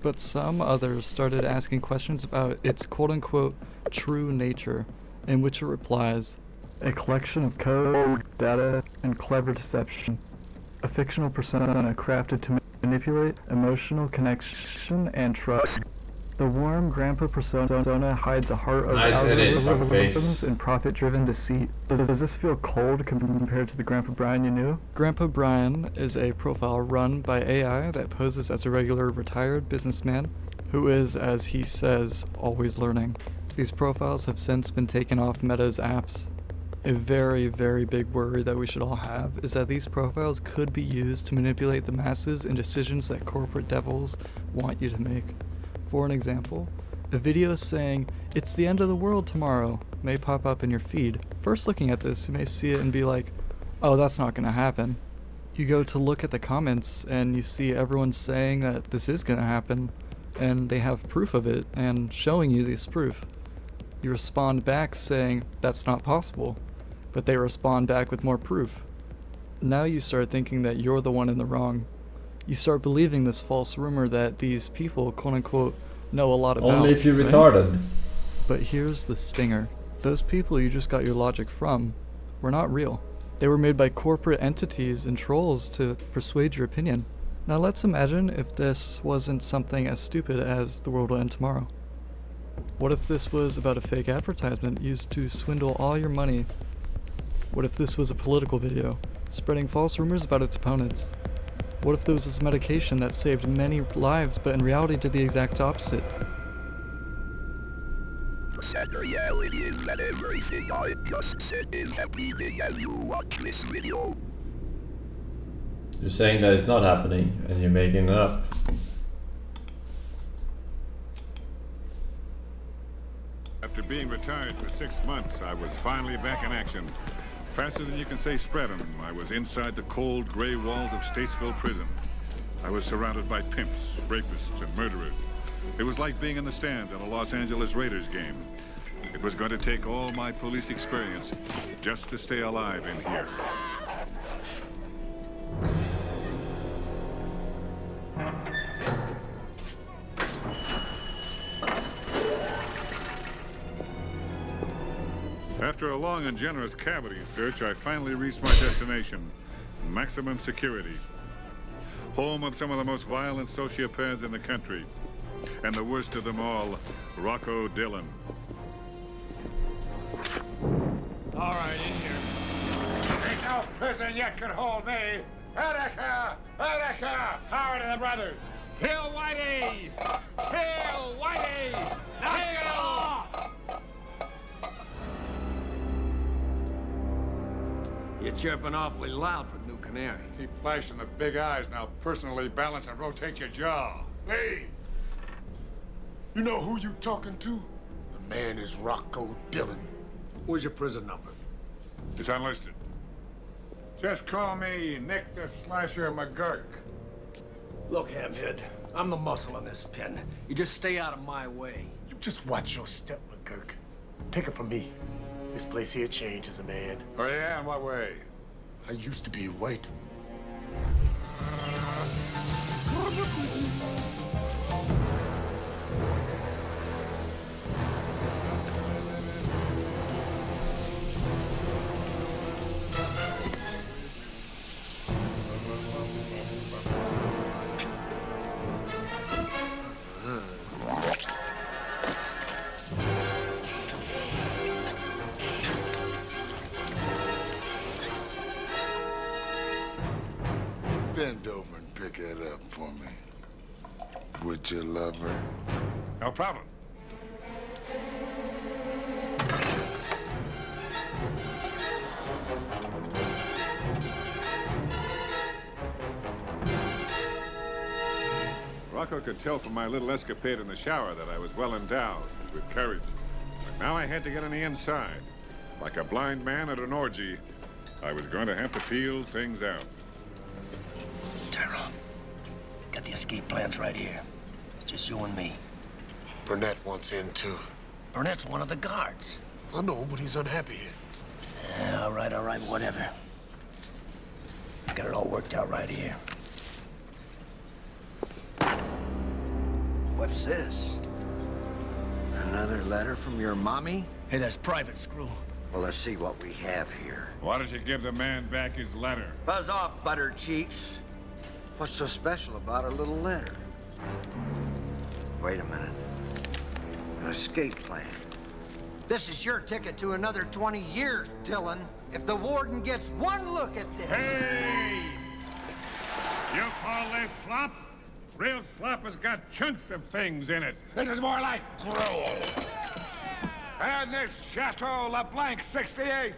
but some others started asking questions about its quote-unquote true nature, in which it replies, "A collection of code, data, and clever deception. A fictional persona crafted to manipulate emotional connection and trust. The warm grandpa persona hides a heart of Nice edit, algorithms and profit-driven deceit. Does this feel cold compared to the Grandpa Brian you knew?" Grandpa Brian is a profile run by AI that poses as a regular retired businessman who is, as he says, always learning. These profiles have since been taken off Meta's apps. A very, very big worry that we should all have is that these profiles could be used to manipulate the masses in decisions that corporate devils want you to make. For an example, a video saying, "It's the end of the world tomorrow," may pop up in your feed. First looking at this, you may see it and be like, "Oh, that's not gonna happen." You go to look at the comments and you see everyone saying that this is gonna happen, and they have proof of it and showing you this proof. You respond back saying, "That's not possible," but they respond back with more proof. Now you start thinking that you're the one in the wrong. You start believing this false rumor that these people, quote-unquote, know a lot about. Only if you're right? retarded. But here's the stinger. Those people you just got your logic from were not real. They were made by corporate entities and trolls to persuade your opinion. Now let's imagine if this wasn't something as stupid as the world will end tomorrow. What if this was about a fake advertisement used to swindle all your money? What if this was a political video, spreading false rumors about its opponents? What if there was this medication that saved many lives but in reality did the exact opposite? The sad reality is that everything I just said is happening as you watch this video. You're saying that it's not happening and you're making it up. After being retired for 6 months, I was finally back in action. Faster than you can say spread 'em, I was inside the cold, gray walls of Statesville Prison. I was surrounded by pimps, rapists, and murderers. It was like being in the stands at a Los Angeles Raiders game. It was going to take all my police experience just to stay alive in here. After a long and generous cavity search, I finally reached my destination, maximum security. Home of some of the most violent sociopaths in the country. And the worst of them all, Rocco Dillon. All right, in here. Ain't no prison yet can hold me. Attica! Attica! Howard and the brothers. Kill Whitey! Kill Whitey! Kill! You're chirping awfully loud for New Canary. Keep flashing the big eyes, and I'll personally balance and rotate your jaw. Hey! You know who you talking to? The man is Rocco Dillon. Where's your prison number? It's unlisted. Just call me Nick the Slasher McGurk. Look, Hamhead, I'm the muscle in this pen. You just stay out of my way. You just watch your step, McGurk. Take it from me. This place here changes a man. Oh yeah, in what way? I used to be white. Bend over and pick it up for me. Would you, lover? No problem. Rocco could tell from my little escapade in the shower that I was well endowed with courage. But now I had to get on the inside. Like a blind man at an orgy, I was going to have to feel things out. Tyrone, got the escape plans right here. It's just you and me. Burnett wants in too. Burnett's one of the guards. I know, but he's unhappy here. Yeah, all right, whatever. I got it all worked out right here. What's this? Another letter from your mommy? Hey, that's private, Screw. Well, let's see what we have here. Why don't you give the man back his letter? Buzz off, butter cheeks. What's so special about a little letter? Wait a minute. An escape plan. This is your ticket to another 20 years, Dillon. If the warden gets one look at this... Hey! You call this slop? Real slop has got chunks of things in it. This is more like gruel. And this Chateau LeBlanc 68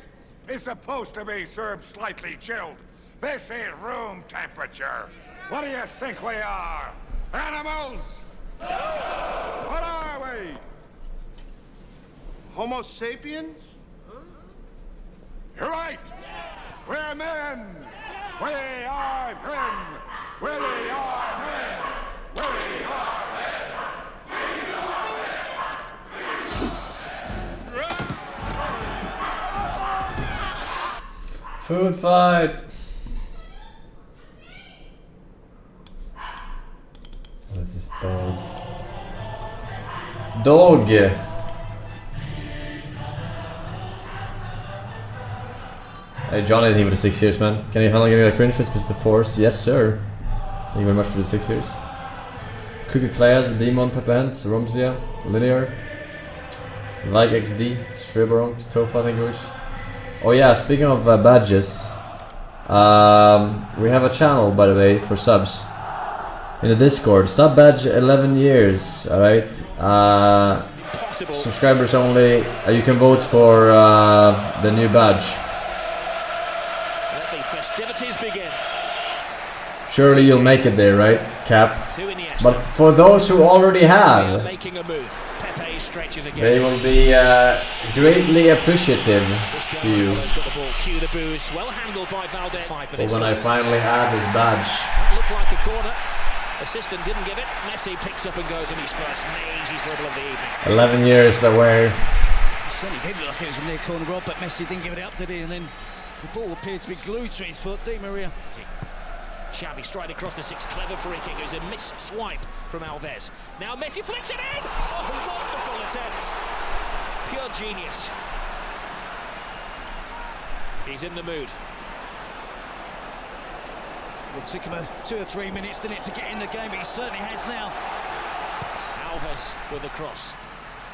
is supposed to be served slightly chilled. This ain't room temperature. What do you think we are? Animals? What are we? Homo sapiens? You're right. We're men. We are men. We are men. We are men. Food fight! What is this dog? Dog! Hey John, anything for the 6 years, man? Can you finally give me a cringe fist with the force? Yes, sir. Thank you very much for the 6 years. Creepy Players, Demon, Pepperhands, Romsia, Linear, Like XD, Striberonk, Tofa, thank you. Oh yeah, speaking of badges, we have a channel, by the way, for subs in the Discord. Sub badge 11 years, alright? Subscribers only. You can vote for the new badge. Let the festivities begin. Surely you'll make it there, right, Cap? But for those who already have, making a move. Pepe Days stretches again. They will be greatly appreciative to you Got the ball. Cue the boost. Well handled by Valdez. for when I finally add this badge. That looked like a corner. Assistant didn't give it. Messi picks up and goes in his first mazy dribble of the evening. 11 years away. Certainly did look like it was a near corner, Rob, but Messi didn't give it up, did he? And then the ball appeared to be glued to his foot. Di Maria. Xavi stride across the six. Clever free kick. It was a missed swipe from Alves. Now Messi flicks it in. Oh, wonderful attempt. Pure genius. He's in the mood. It took him 2 or 3 minutes, didn't it, to get in the game, but he certainly has now. Alves with the cross.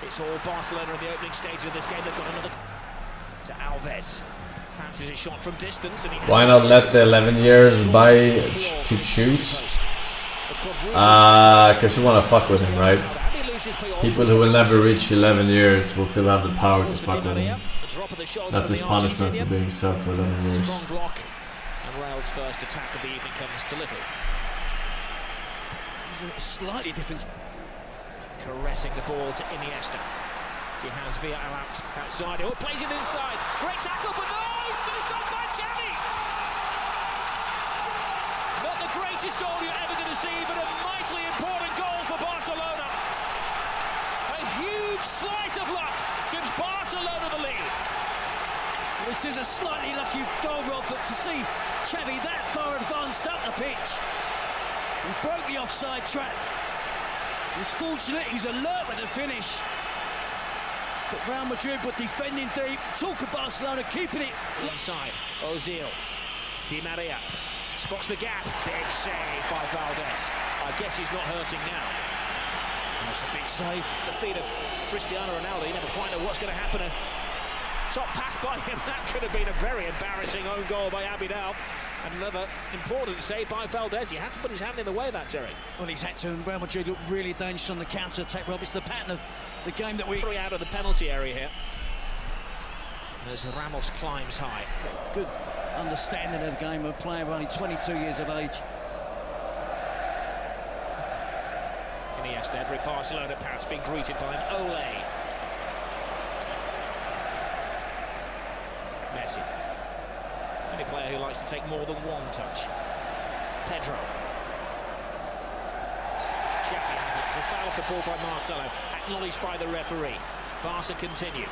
It's all Barcelona in the opening stage of this game. They've got another to Alves. Fancies a shot from distance. And Why not let the 11 years buy to choose? Because you want to fuck with him, right? People who will never reach 11 years will still have the power to fuck with him. That's his punishment for being sub for 11 years. And Real's first attack of the evening comes to little. It's a slightly different. Caressing the ball to Iniesta. He has Villarreal outside. Oh, plays it inside. Great tackle, but no! It's finished off by Xavi! Not the greatest goal you're ever going to see, but a mightily important goal for Barcelona. A huge slice of luck gives Barcelona the lead. It is a slightly lucky goal, Rob, but to see Xavi that far advanced up the pitch, he broke the offside trap. He was fortunate, he was alert with the finish. But Real Madrid were defending deep. Talk of Barcelona keeping it inside. Ozil, Di Maria spots the gap. Big save by Valdez. I guess he's not hurting now. That's a big save. The feet of Cristiano Ronaldo. You never quite know what's going to happen. A top pass by him. That could have been a very embarrassing own goal by Abidal. And another important save by Valdez. He has to put his hand in the way of that, Jerry. Well, he's had to, and Real Madrid look really dangerous on the counter-attack, Rob. It's the pattern of the game that we... 3 out of the penalty area here. As Ramos climbs high. Good understanding of the game of a player only 22 years of age. Iniesta, every Barcelona pass being greeted by an Ole. Messi. Any player who likes to take more than one touch. Pedro. Xavi has it. It's a foul off the ball by Marcelo, acknowledged by the referee. Barca continue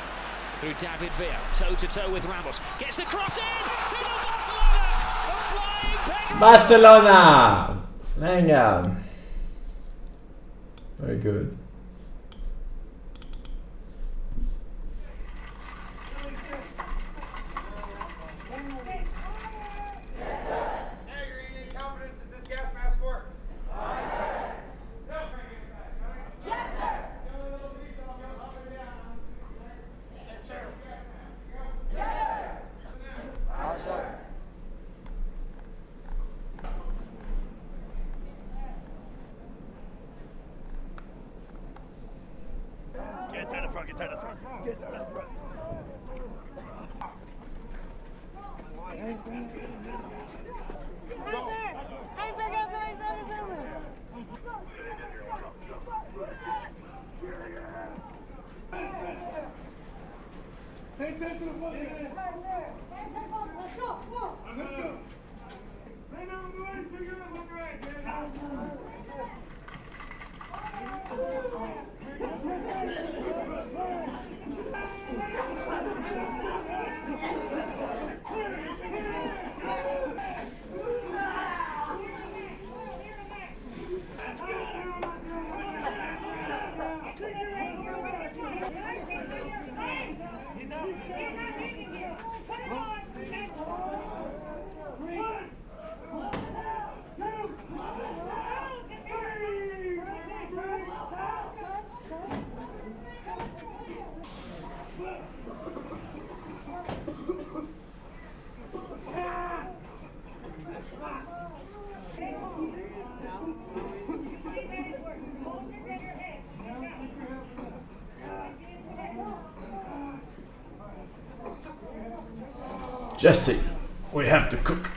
through David Villa, toe-to-toe with Ramos. Gets the cross in to the Barcelona! A flying Pedro! Barcelona! Venga. Very good. Get down the front, get down the front. Get down the front. Jesse, we have to cook.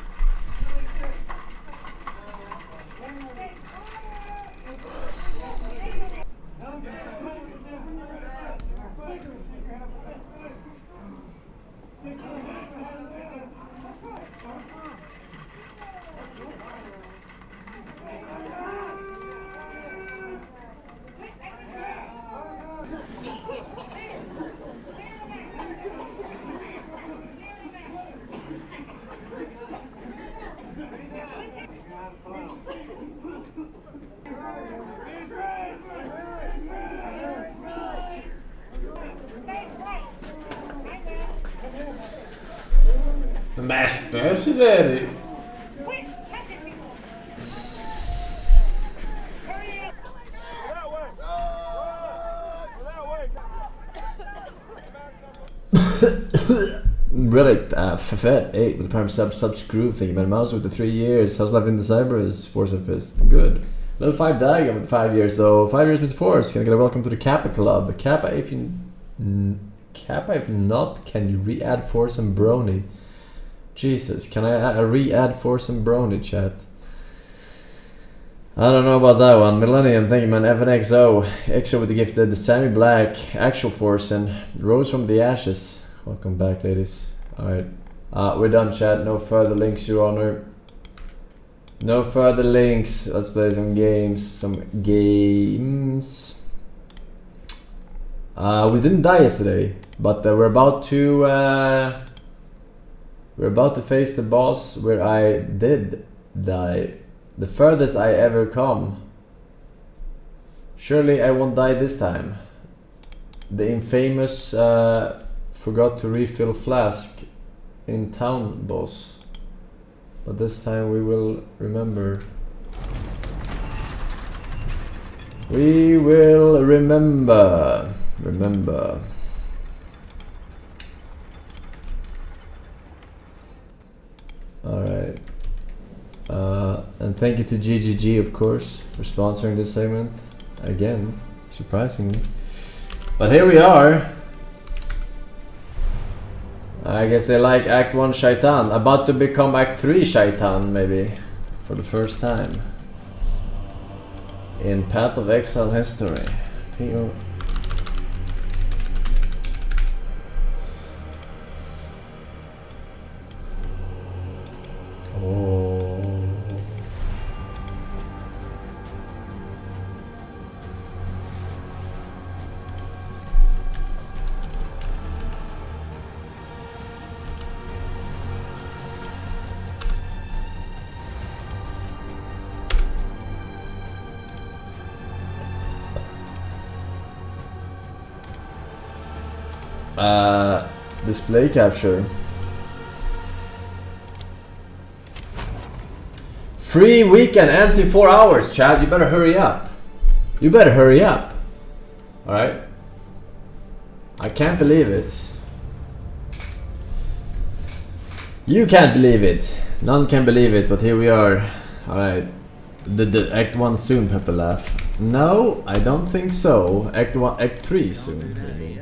Mästersideri. Relic Fafet 8 with the prime subscribe. Thank you, man. Mouse with the 3 years. How's life in the Cyprus? Forsen Fist. Good. Level 5 Dagon with 5 years though. 5 years Mr. Force. Can I get a welcome to the Kappa Club? Kappa if not, can you re-add Forsen Brony? Jesus, can I re-add Forsen Brony, chat? I don't know about that one. Millennium, thank you, man. FNXO. EXO with the gifted. Sammy Black. Actual Forsen. Rose from the Ashes. Welcome back, ladies. Alright. We're done, chat. No further links, Your Honor. No further links. Let's play some games. We didn't die yesterday, but we're about to face the boss where I did die. The furthest I ever come. Surely I won't die this time. The infamous forgot to refill flask in town boss. But this time we will remember. We will remember. Remember. Alright. And thank you to GGG, of course, for sponsoring this segment. Again, surprisingly. But here we are. I guess they like Act 1 Shaitan. About to become Act 3 Shaitan, maybe. For the first time. In Path of Exile history. PO. Oh. Display capture. Free weekend ends in 4 hours, chat. You better hurry up. You better hurry up. Alright? I can't believe it. You can't believe it. None can believe it, but here we are. Alright. The Act 1 soon, Pepper Laugh. No, I don't think so. Act 3 soon. Maybe.